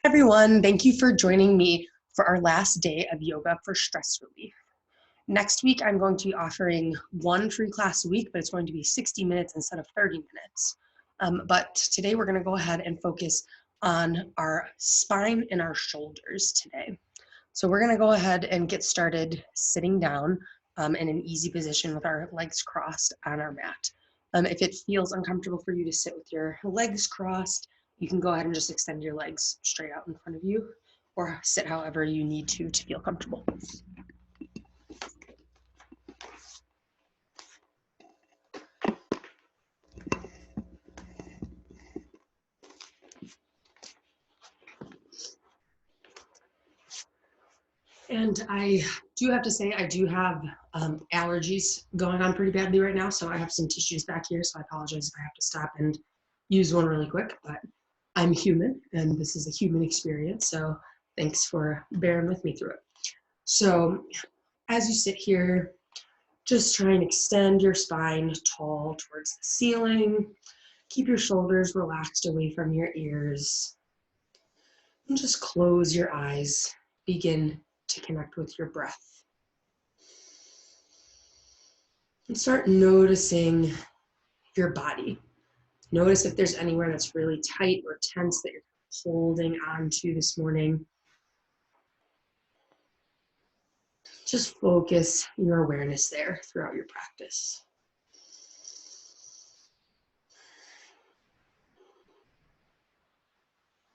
Everyone, thank you for joining me for our last day of yoga for stress relief. Next week, I'm going to be offering one free class a week, but it's going to be 60 minutes instead of 30 minutes. But today we're going to go ahead and focus on our spine and our shoulders today. So we're going to go ahead and get started sitting down in an easy position with our legs crossed on our mat. If it feels uncomfortable for you to sit with your legs crossed, you can go ahead and just extend your legs straight out in front of you or sit however you need to feel comfortable. And I do have to say, I do have allergies going on pretty badly right now, so I have some tissues back here, so I apologize if I have to stop and use one really quick, but I'm human, and this is a human experience, so thanks for bearing with me through it. So as you sit here, just try and extend your spine tall towards the ceiling. Keep your shoulders relaxed away from your ears. And just close your eyes. Begin to connect with your breath. And start noticing your body. Notice if there's anywhere that's really tight or tense that you're holding on to this morning. Just focus your awareness there throughout your practice.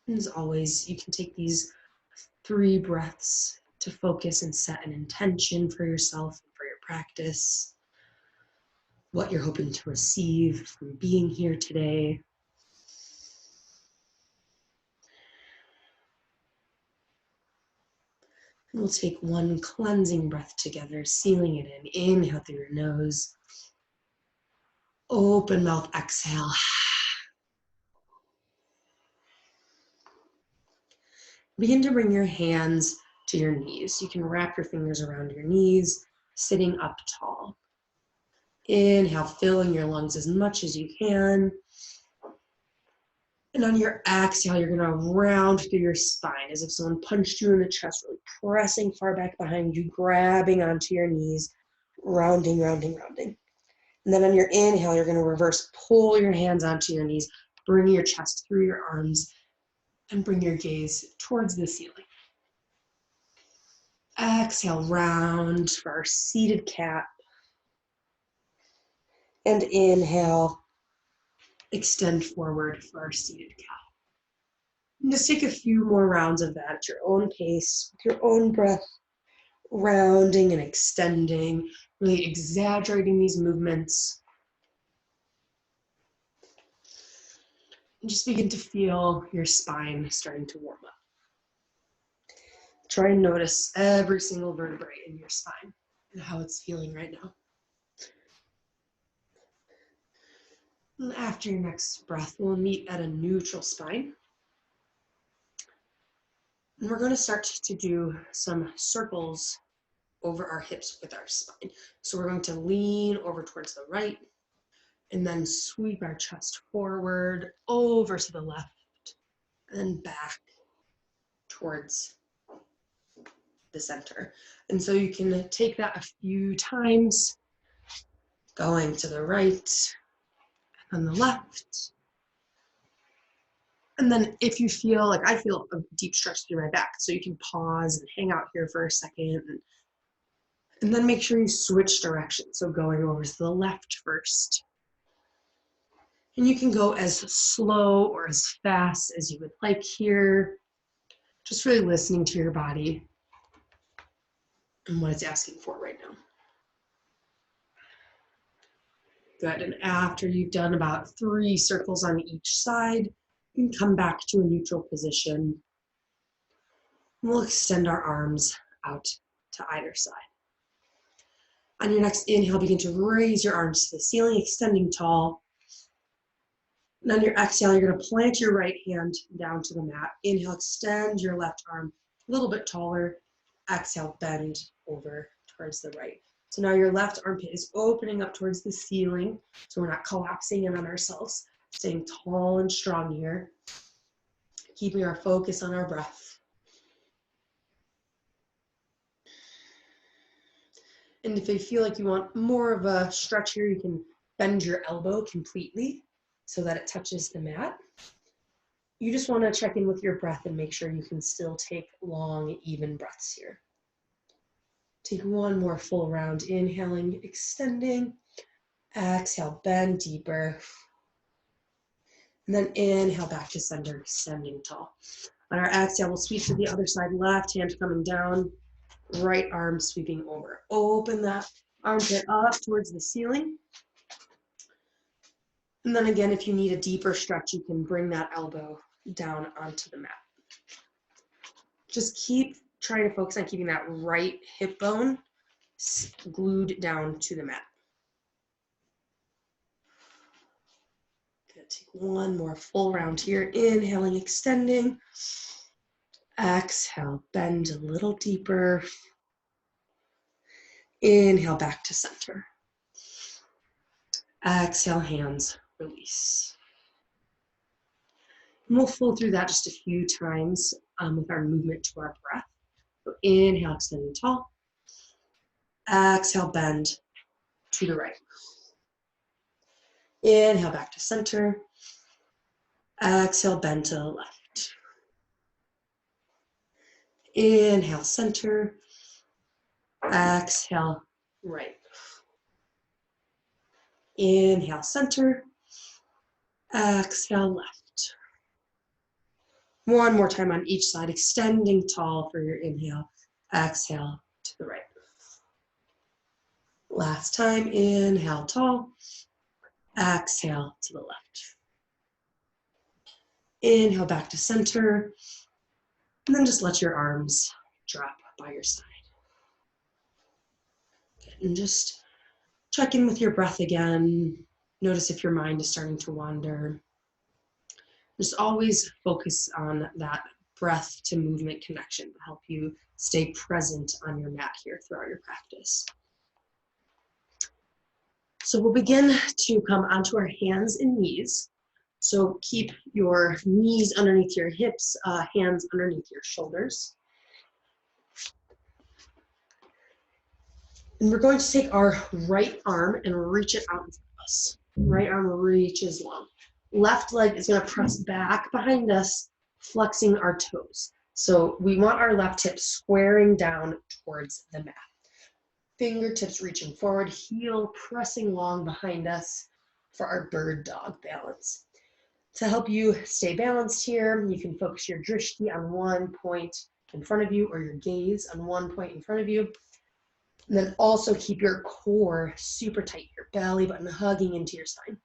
And as always, you can take these 3 breaths to focus and set an intention for yourself and for your practice. What you're hoping to receive from being here today. And we'll take 1 cleansing breath together, sealing it in. Inhale through your nose. Open mouth, exhale. Begin to bring your hands to your knees. You can wrap your fingers around your knees, sitting up tall. Inhale, filling your lungs as much as you can. And on your exhale, you're gonna round through your spine as if someone punched you in the chest, really pressing far back behind you, grabbing onto your knees, rounding, rounding, rounding. And then on your inhale, you're gonna reverse, pull your hands onto your knees, bring your chest through your arms, and bring your gaze towards the ceiling. Exhale, round for our seated cat. And inhale, extend forward for our seated cat. And just take a few more rounds of that at your own pace, with your own breath, rounding and extending, really exaggerating these movements. And just begin to feel your spine starting to warm up. Try and notice every single vertebrae in your spine and how it's feeling right now. And after your next breath, we'll meet at a neutral spine. And we're going to start to do some circles over our hips with our spine. So we're going to lean over towards the right and then sweep our chest forward, over to the left, and back towards the center. And so you can take that a few times, going to the right and the left. And then if you feel like, I feel a deep stretch through my back, so you can pause and hang out here for a second. And then make sure you switch directions. So going over to the left first. And you can go as slow or as fast as you would like here. Just really listening to your body and what it's asking for right now. Good, and after you've done about 3 circles on each side, you can come back to a neutral position. We'll extend our arms out to either side. On your next inhale, begin to raise your arms to the ceiling, extending tall. And on your exhale, you're gonna plant your right hand down to the mat. Inhale, extend your left arm a little bit taller. Exhale, bend over towards the right. So now your left armpit is opening up towards the ceiling, so we're not collapsing in on ourselves, staying tall and strong here. keeping our focus on our breath. And if you feel like you want more of a stretch here, you can bend your elbow completely so that it touches the mat. You just want to check in with your breath and make sure you can still take long, even breaths here. Take one more full round, inhaling, extending. Exhale, bend deeper. And then inhale back to center, extending tall. On our exhale, we'll sweep to the other side, left hand coming down, right arm sweeping over. Open that armpit up towards the ceiling. And then again, if you need a deeper stretch, you can bring that elbow down onto the mat. Just keep trying to focus on keeping that right hip bone glued down to the mat. Good. Take one more full round here. Inhaling, extending. Exhale, bend a little deeper. Inhale back to center. Exhale, hands release. And we'll flow through that just a few times with our movement to our breath. So inhale, extending tall. Exhale, bend to the right. Inhale back to center. Exhale, bend to the left. Inhale, center. Exhale, right. Inhale, center. Exhale, left. One more time on each side, extending tall for your inhale. Exhale to the right. Last time, inhale tall. Exhale to the left. Inhale back to center. And then just let your arms drop by your side. Good. And just check in with your breath again. Notice if your mind is starting to wander. Just always focus on that breath to movement connection to help you stay present on your mat here throughout your practice. So we'll begin to come onto our hands and knees. So keep your knees underneath your hips, hands underneath your shoulders. And we're going to take our right arm and reach it out in front of us. Right arm reaches long. Left leg is going to press back behind us, flexing our toes. So we want our left hip squaring down towards the mat. Fingertips reaching forward, heel pressing long behind us for our bird dog balance. To help you stay balanced here, you can focus your drishti on one point in front of you or your gaze on one point in front of you. And then also keep your core super tight, your belly button hugging into your spine.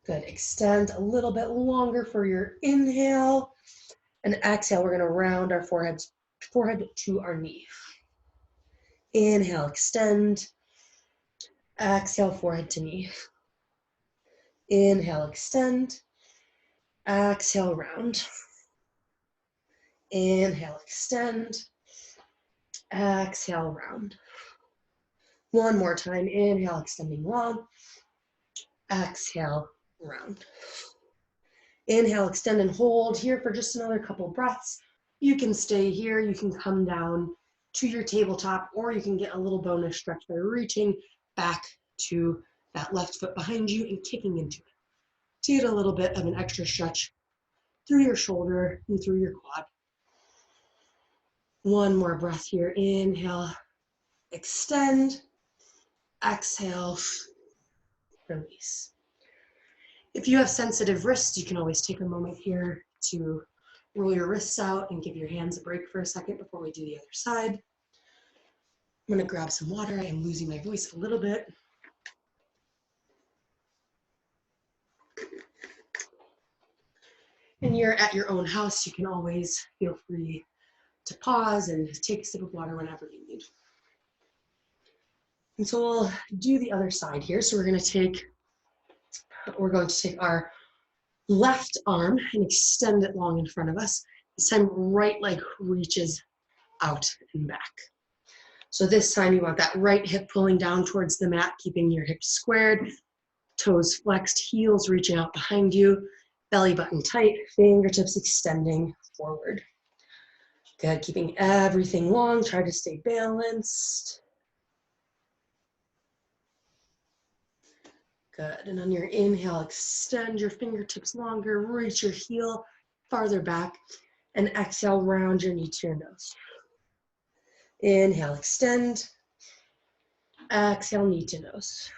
Good. Extend a little bit longer for your inhale. And exhale, we're going to round our forehead to our knee. Inhale, extend. Exhale, forehead to knee. Inhale, extend. Exhale, round. Inhale, extend. Exhale, round. One more time. Inhale, extending long. Exhale, round. Inhale, extend and hold here for just another couple breaths. You can stay here. You can come down to your tabletop, or you can get a little bonus stretch by reaching back to that left foot behind you and kicking into it to get a little bit of an extra stretch through your shoulder and through your quad. One more breath here. Inhale, extend, exhale, release. If you have sensitive wrists, you can always take a moment here to roll your wrists out and give your hands a break for a second before we do the other side. I'm going to grab some water. I am losing my voice a little bit. And you're at your own house, you can always feel free to pause and take a sip of water whenever you need. And so we'll do the other side here. So we're going to take our left arm and extend it long in front of us. This time, right leg reaches out and back. So this time you want that right hip pulling down towards the mat, keeping your hips squared, toes flexed, heels reaching out behind you. Belly button tight, fingertips extending forward. Good, keeping everything long, try to stay balanced. Good, and on your inhale, extend your fingertips longer, reach your heel farther back, and exhale, round your knee to your nose. Inhale, extend. Exhale, knee to nose.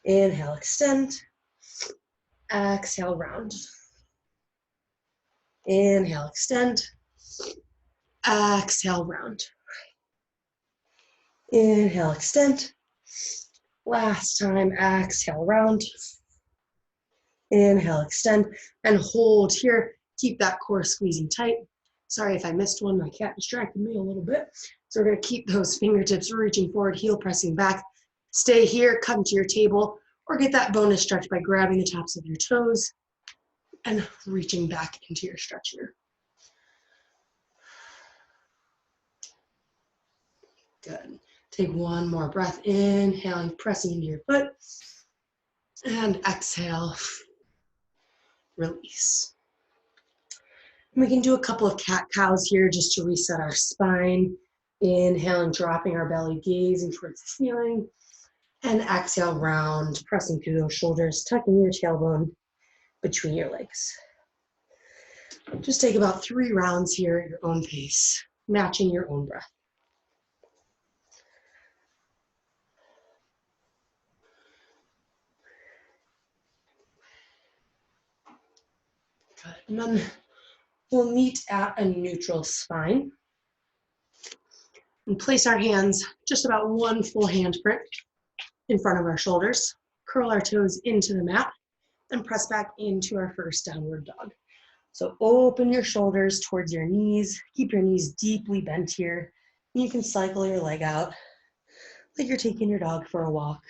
Inhale, extend. Exhale, round. Inhale, extend. Exhale, round. Inhale, extend. Last time, exhale, round. Inhale, extend, and hold here. Keep that core squeezing tight. Sorry if I missed one, my cat distracted me a little bit. So we're gonna keep those fingertips reaching forward, heel pressing back. Stay here, come to your table, or get that bonus stretch by grabbing the tops of your toes and reaching back into your stretch here. Good. Take one more breath, inhaling, pressing into your foot, and exhale, release. And we can do a couple of cat-cows here just to reset our spine. Inhaling, dropping our belly, gazing towards the ceiling, and exhale, round, pressing through those shoulders, tucking your tailbone between your legs. Just take about 3 rounds here at your own pace, matching your own breath. Good. And then we'll meet at a neutral spine and place our hands just about 1 full handprint in front of our shoulders. Curl our toes into the mat and press back into our first downward dog. So open your shoulders towards your knees. Keep your knees deeply bent here. You can cycle your leg out like you're taking your dog for a walk.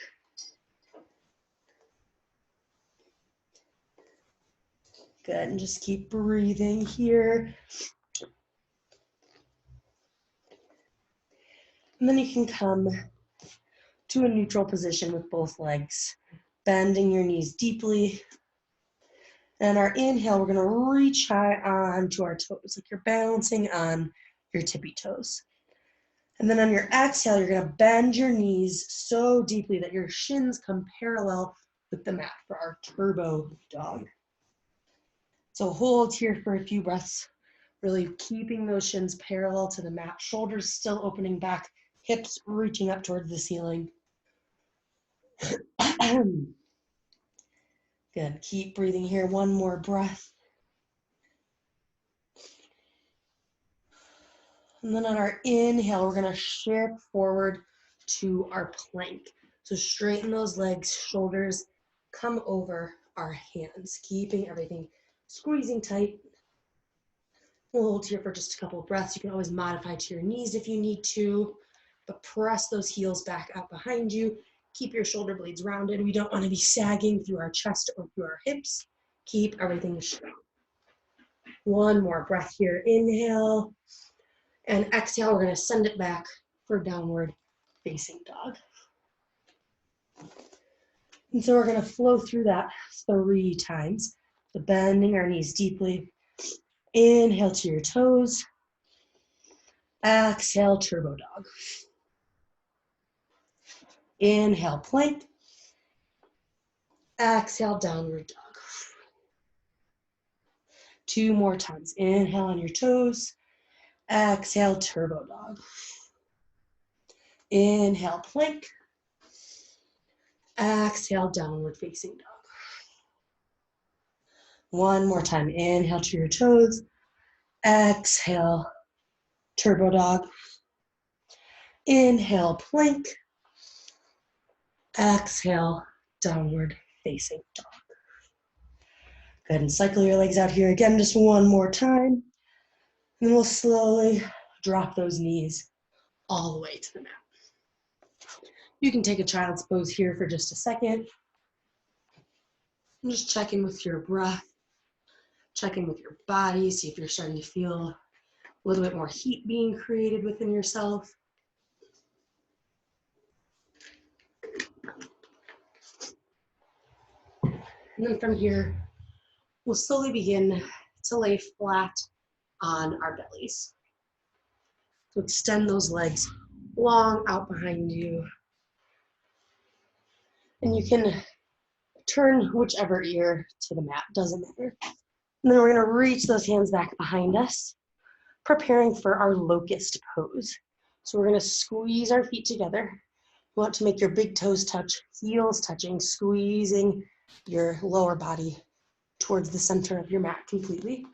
Good, and just keep breathing here. And then you can come to a neutral position with both legs, bending your knees deeply. And our inhale, we're gonna reach high onto our toes, like you're balancing on your tippy toes. And then on your exhale, you're gonna bend your knees so deeply that your shins come parallel with the mat for our turbo dog. So hold here for a few breaths, really keeping those shins parallel to the mat, shoulders still opening back, hips reaching up towards the ceiling. Good, keep breathing here, 1 more breath. And then on our inhale, we're gonna shift forward to our plank. So straighten those legs, shoulders, come over our hands, keeping everything squeezing tight. We'll hold here for just a couple of breaths. You can always modify to your knees if you need to, but press those heels back out behind you. Keep your shoulder blades rounded. We don't want to be sagging through our chest or through our hips. Keep everything straight. 1 more breath here. Inhale. And exhale, we're gonna send it back for downward facing dog. And so we're gonna flow through that 3 times. So bending our knees deeply. Inhale to your toes. Exhale, turbo dog. Inhale, plank. Exhale, downward dog. 2 more times. Inhale on your toes. Exhale, turbo dog. Inhale, plank. Exhale, downward facing dog. 1 more time. Inhale to your toes. Exhale, turbo dog. Inhale, plank. Exhale, downward facing dog. Go ahead and cycle your legs out here again, just 1 more time. And then we'll slowly drop those knees all the way to the mat. You can take a child's pose here for just a second. And just check in with your breath. Check in with your body, see if you're starting to feel a little bit more heat being created within yourself. And then from here, We'll slowly begin to lay flat on our bellies. So extend those legs long out behind you. And you can turn whichever ear to the mat, doesn't matter. And then we're gonna reach those hands back behind us, preparing for our locust pose. So we're gonna squeeze our feet together. You want to make your big toes touch, heels touching, squeezing your lower body towards the center of your mat completely.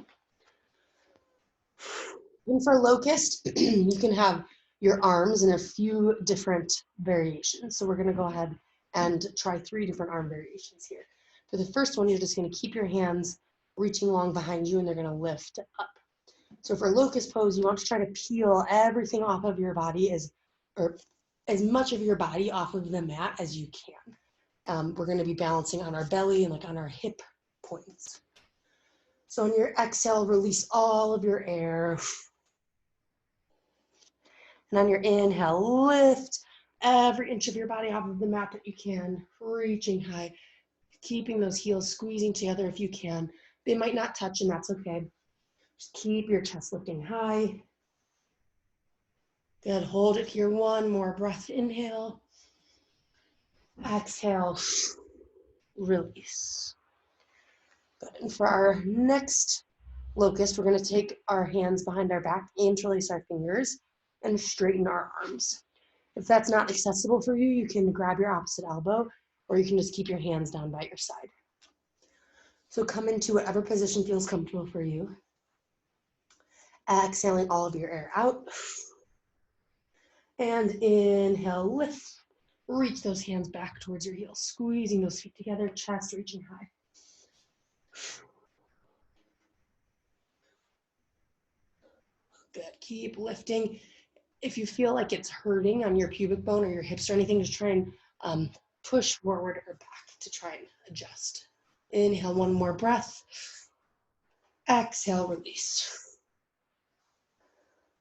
And for locust, you can have your arms in a few different variations. So we're gonna go ahead and try 3 different arm variations here. For the first one, you're just gonna keep your hands reaching long behind you and they're gonna lift up. So for locust pose, you want to try to peel everything off of your body or as much of your body off of the mat as you can. We're gonna be balancing on our belly and like on our hip points. So on your exhale, release all of your air. And on your inhale, lift every inch of your body off of the mat that you can, reaching high, keeping those heels squeezing together if you can. They might not touch and that's okay. Just keep your chest lifting high. Good, hold it here, one more breath, inhale. Exhale, release. Good, and for our next locust, we're gonna take our hands behind our back, interlace our fingers, and straighten our arms. If that's not accessible for you, you can grab your opposite elbow, or you can just keep your hands down by your side. So come into whatever position feels comfortable for you. Exhaling all of your air out. And inhale, lift. Reach those hands back towards your heels, squeezing those feet together, chest reaching high. Good, keep lifting. If you feel like it's hurting on your pubic bone or your hips or anything, just try and push forward or back to try and adjust. Inhale, one more breath. Exhale, release.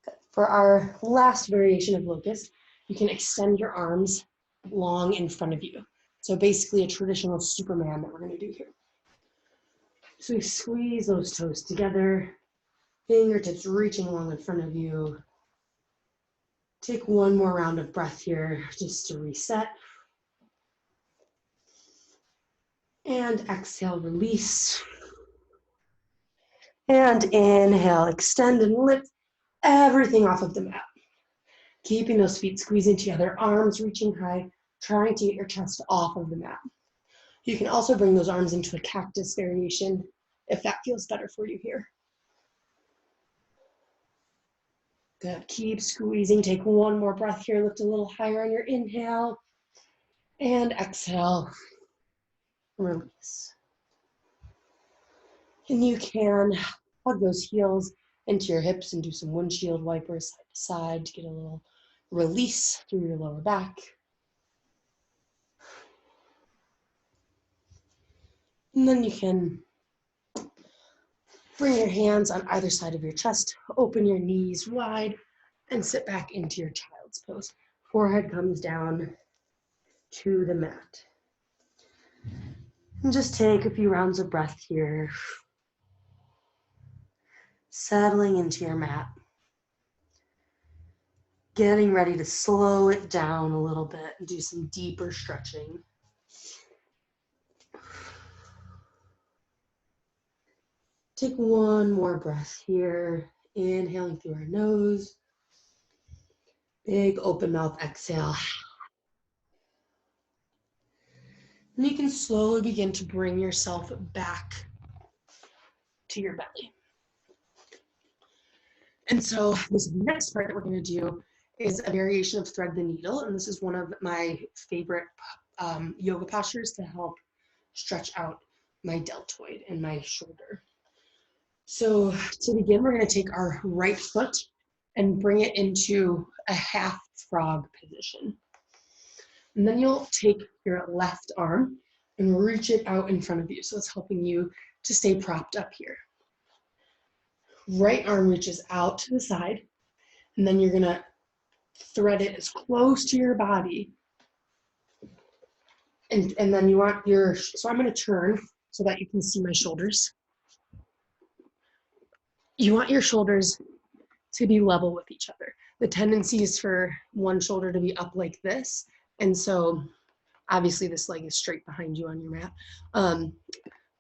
Good. For our last variation of locust, you can extend your arms long in front of you. So basically a traditional Superman that we're gonna do here. So you squeeze those toes together, fingertips reaching long in front of you. Take one more round of breath here just to reset. And exhale, release. And inhale, extend and lift everything off of the mat. Keeping those feet squeezing together, arms reaching high, trying to get your chest off of the mat. You can also bring those arms into a cactus variation if that feels better for you here. Good, keep squeezing. Take one more breath here. Lift a little higher on your inhale. And exhale, release. And you can hug those heels into your hips and do some windshield wipers side to side to get a little release through your lower back. And then you can bring your hands on either side of your chest, open your knees wide, and sit back into your child's pose. Forehead comes down to the mat. And just take a few rounds of breath here. Settling into your mat. Getting ready to slow it down a little bit and do some deeper stretching. Take one more breath here, inhaling through our nose. Big open mouth exhale. And you can slowly begin to bring yourself back to your belly. And so this next part that we're going to do is a variation of thread the needle. And this is one of my favorite yoga postures to help stretch out my deltoid and my shoulder. So to begin, we're going to take our right foot and bring it into a half frog position. And then you'll take your left arm and reach it out in front of you. So it's helping you to stay propped up here. Right arm reaches out to the side, and then you're gonna thread it as close to your body. And then you want so I'm gonna turn so that you can see my shoulders. You want your shoulders to be level with each other. The tendency is for one shoulder to be up like this. And so obviously this leg is straight behind you on your mat.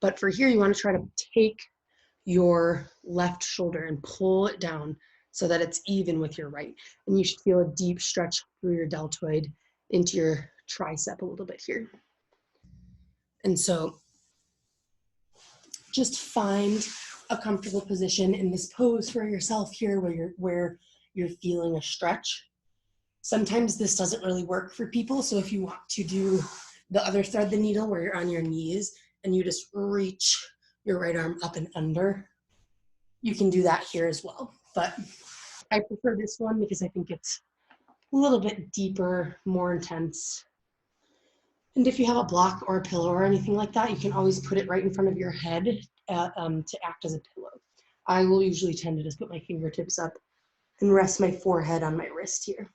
But for here, you want to try to take your left shoulder and pull it down so that it's even with your right. And you should feel a deep stretch through your deltoid into your tricep a little bit here. And so just find a comfortable position in this pose for yourself here where you're feeling a stretch. Sometimes this doesn't really work for people, so if you want to do the other thread the needle where you're on your knees and you just reach your right arm up and under, you can do that here as well. But I prefer this one because I think it's a little bit deeper, more intense. And if you have a block or a pillow or anything like that, you can always put it right in front of your head to act as a pillow. I will usually tend to just put my fingertips up and rest my forehead on my wrist here.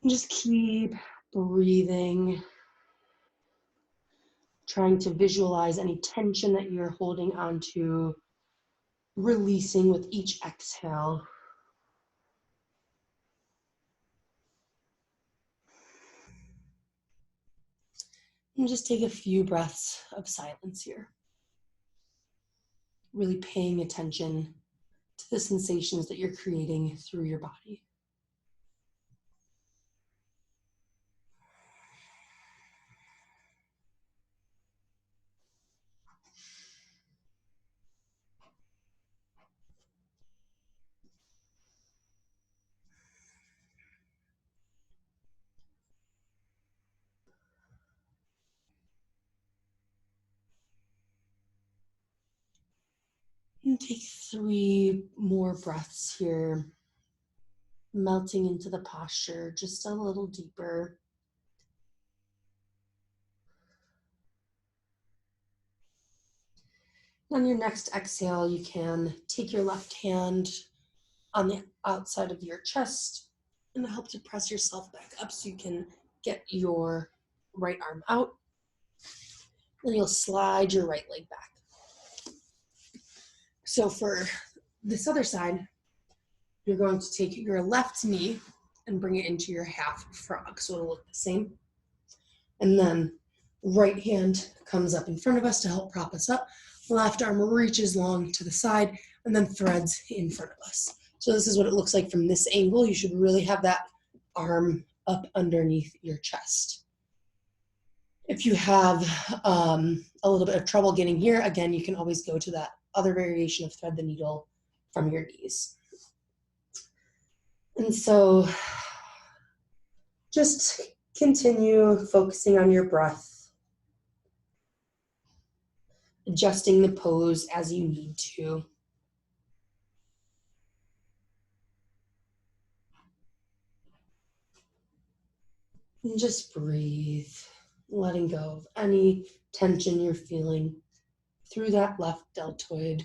And just keep breathing, trying to visualize any tension that you're holding onto, releasing with each exhale. And just take a few breaths of silence here. Really paying attention to the sensations that you're creating through your body. And take 3 more breaths here, melting into the posture just a little deeper. On your next exhale, you can take your left hand on the outside of your chest and help to press yourself back up so you can get your right arm out. Then you'll slide your right leg back. So for this other side, you're going to take your left knee and bring it into your half frog. So it'll look the same. And then right hand comes up in front of us to help prop us up. Left arm reaches long to the side and then threads in front of us. So this is what it looks like from this angle. You should really have that arm up underneath your chest. If you have a little bit of trouble getting here, again, you can always go to that other variation of thread the needle from your knees. And so just continue focusing on your breath, adjusting the pose as you need to. And just breathe, letting go of any tension you're feeling through that left deltoid.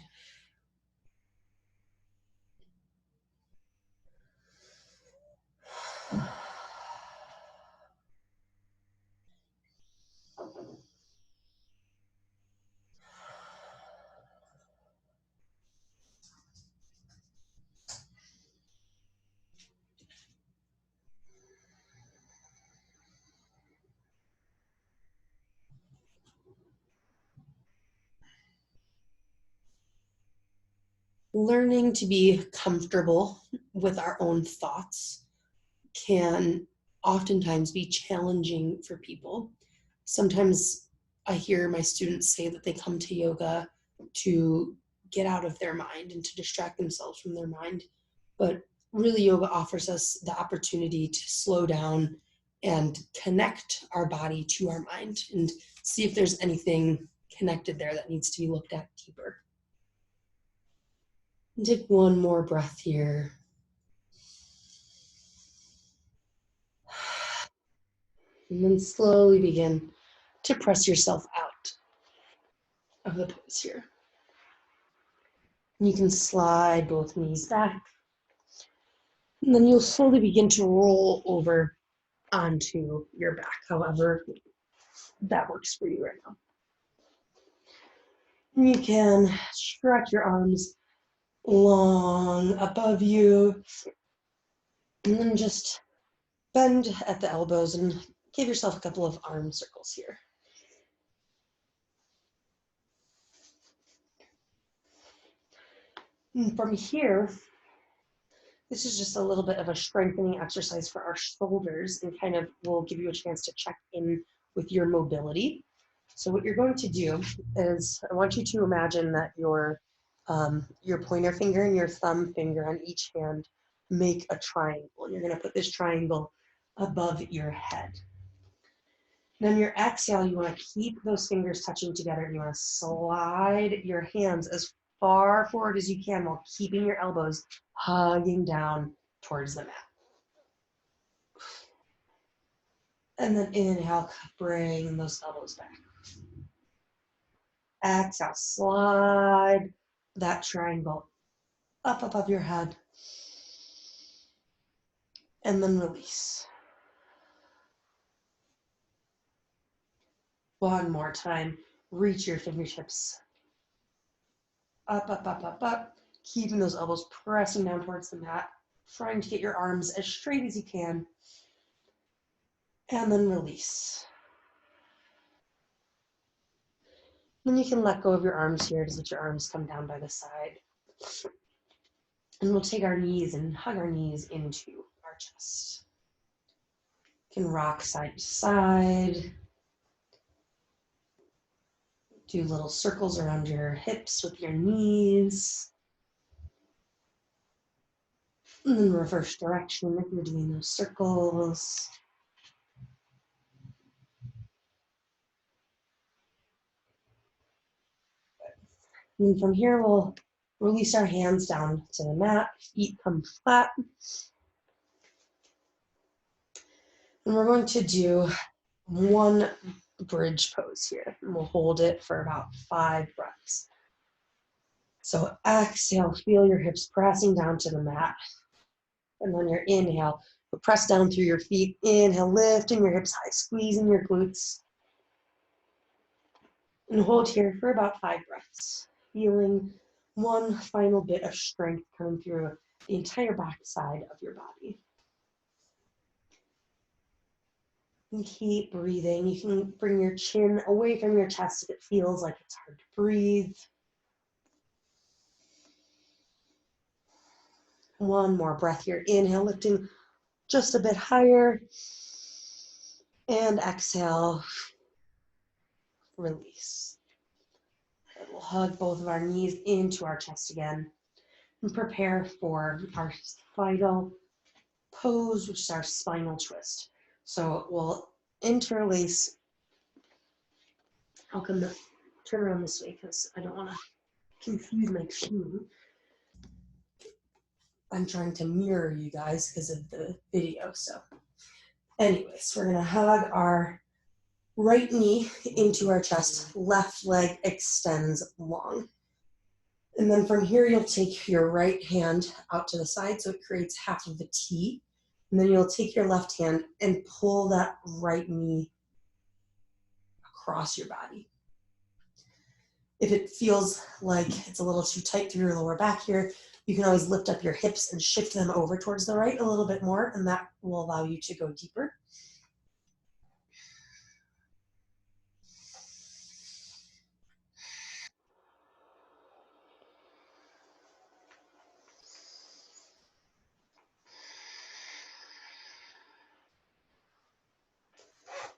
Learning to be comfortable with our own thoughts can oftentimes be challenging for people. Sometimes I hear my students say that they come to yoga to get out of their mind and to distract themselves from their mind. But really, yoga offers us the opportunity to slow down and connect our body to our mind and see if there's anything connected there that needs to be looked at deeper. And take one more breath here. And then slowly begin to press yourself out of the pose here. And you can slide both knees back. And then you'll slowly begin to roll over onto your back, however that works for you right now. You can stretch your arms long above you, and then just bend at the elbows and give yourself a couple of arm circles here. And from here, this is just a little bit of a strengthening exercise for our shoulders and kind of will give you a chance to check in with your mobility. So what you're going to do is I want you to imagine that your pointer finger and your thumb finger on each hand make a triangle. And you're going to put this triangle above your head. Then your exhale, you want to keep those fingers touching together and you want to slide your hands as far forward as you can while keeping your elbows hugging down towards the mat. And then inhale, bring those elbows back. Exhale, slide that triangle up above your head. And then release. One more time. Reach your fingertips up, up, up, up, up. Keeping those elbows pressing down towards the mat. Trying to get your arms as straight as you can. And then release. Then you can let go of your arms here. Just let your arms come down by the side. And we'll take our knees and hug our knees into our chest. You can rock side to side. Do little circles around your hips with your knees. And then reverse direction if you're doing those circles. And from here, we'll release our hands down to the mat, feet come flat. And we're going to do one bridge pose here. And we'll hold it for about 5 breaths. So exhale, feel your hips pressing down to the mat. And then your inhale, press down through your feet. Inhale, lifting your hips high, squeezing your glutes. And hold here for about 5 breaths. Feeling one final bit of strength coming through the entire back side of your body. And keep breathing. You can bring your chin away from your chest if it feels like it's hard to breathe. One more breath here. Inhale, lifting just a bit higher. And exhale, release. And we'll hug both of our knees into our chest again and prepare for our final pose, which is our spinal twist. So we'll interlace. I'll turn around this way because I don't want to confuse my shoe. I'm trying to mirror you guys because of the video. So anyways, we're going to hug our right knee into our chest. Left leg extends long. And then from here, you'll take your right hand out to the side so it creates half of the T. And then you'll take your left hand and pull that right knee across your body. If it feels like it's a little too tight through your lower back here, you can always lift up your hips and shift them over towards the right a little bit more, and that will allow you to go deeper.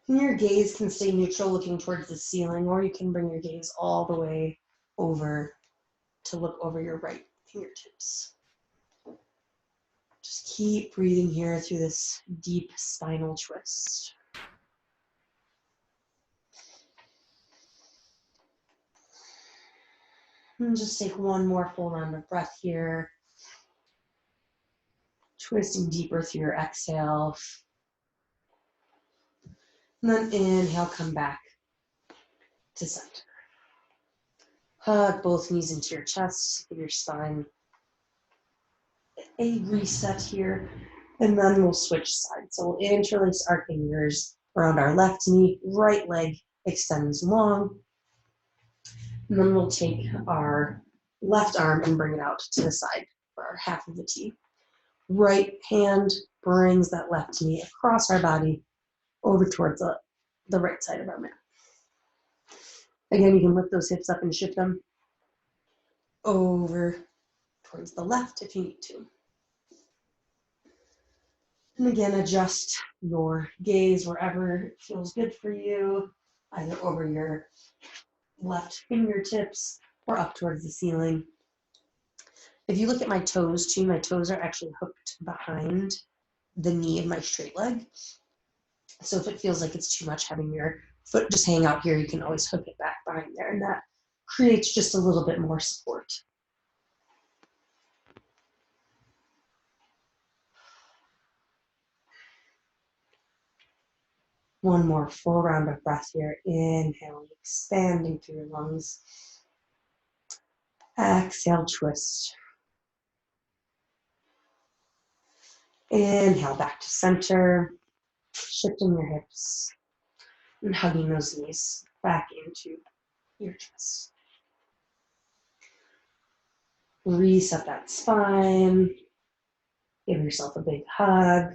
And your gaze can stay neutral, looking towards the ceiling, or you can bring your gaze all the way over to look over your right fingertips. Just keep breathing here through this deep spinal twist. And just take one more full round of breath here. Twisting deeper through your exhale. And then inhale, come back to center. Hug both knees into your chest, give your spine a reset here, and then we'll switch sides. So we'll interlace our fingers around our left knee, right leg extends long. And then we'll take our left arm and bring it out to the side for our half of the T. Right hand brings that left knee across our body over towards the right side of our mat. Again, you can lift those hips up and shift them over towards the left if you need to. And again, adjust your gaze wherever it feels good for you, either over your left fingertips or up towards the ceiling. If you look at my toes too, my toes are actually hooked behind the knee of my straight leg. So if it feels like it's too much having your foot just hang out here, you can always hook it back behind there, and that creates just a little bit more support. One more full round of breath here. Inhaling, expanding through your lungs. Exhale, twist. Inhale, back to center. Shifting your hips and hugging those knees back into your chest. Reset that spine. Give yourself a big hug.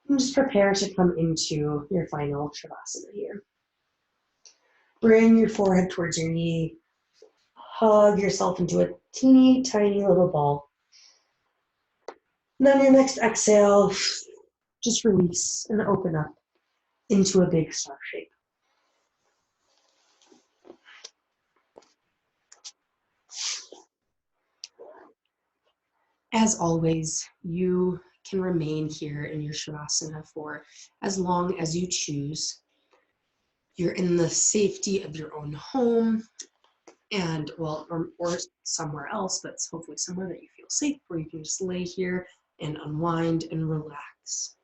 And just prepare to come into your final Shavasana here. Bring your forehead towards your knee. Hug yourself into a teeny tiny little ball. And on your next exhale, just release and open up into a big star shape. As always, you can remain here in your Shavasana for as long as you choose. You're in the safety of your own home and, well, or somewhere else, but hopefully somewhere that you feel safe, where you can just lay here and unwind and relax.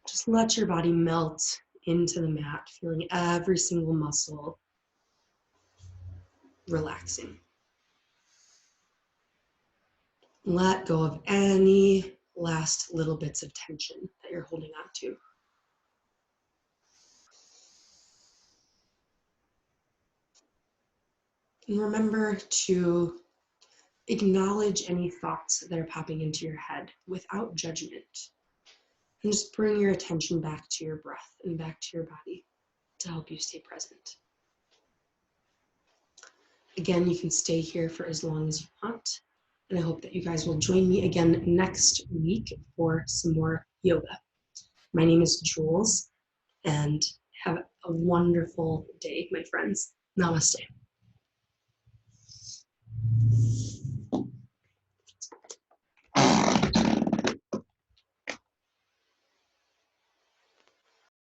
Just let your body melt into the mat, feeling every single muscle relaxing. Let go of any last little bits of tension that you're holding on to. And remember to acknowledge any thoughts that are popping into your head without judgment. And just bring your attention back to your breath and back to your body to help you stay present. Again, you can stay here for as long as you want. And I hope that you guys will join me again next week for some more yoga. My name is Jules, and have a wonderful day, my friends. Namaste.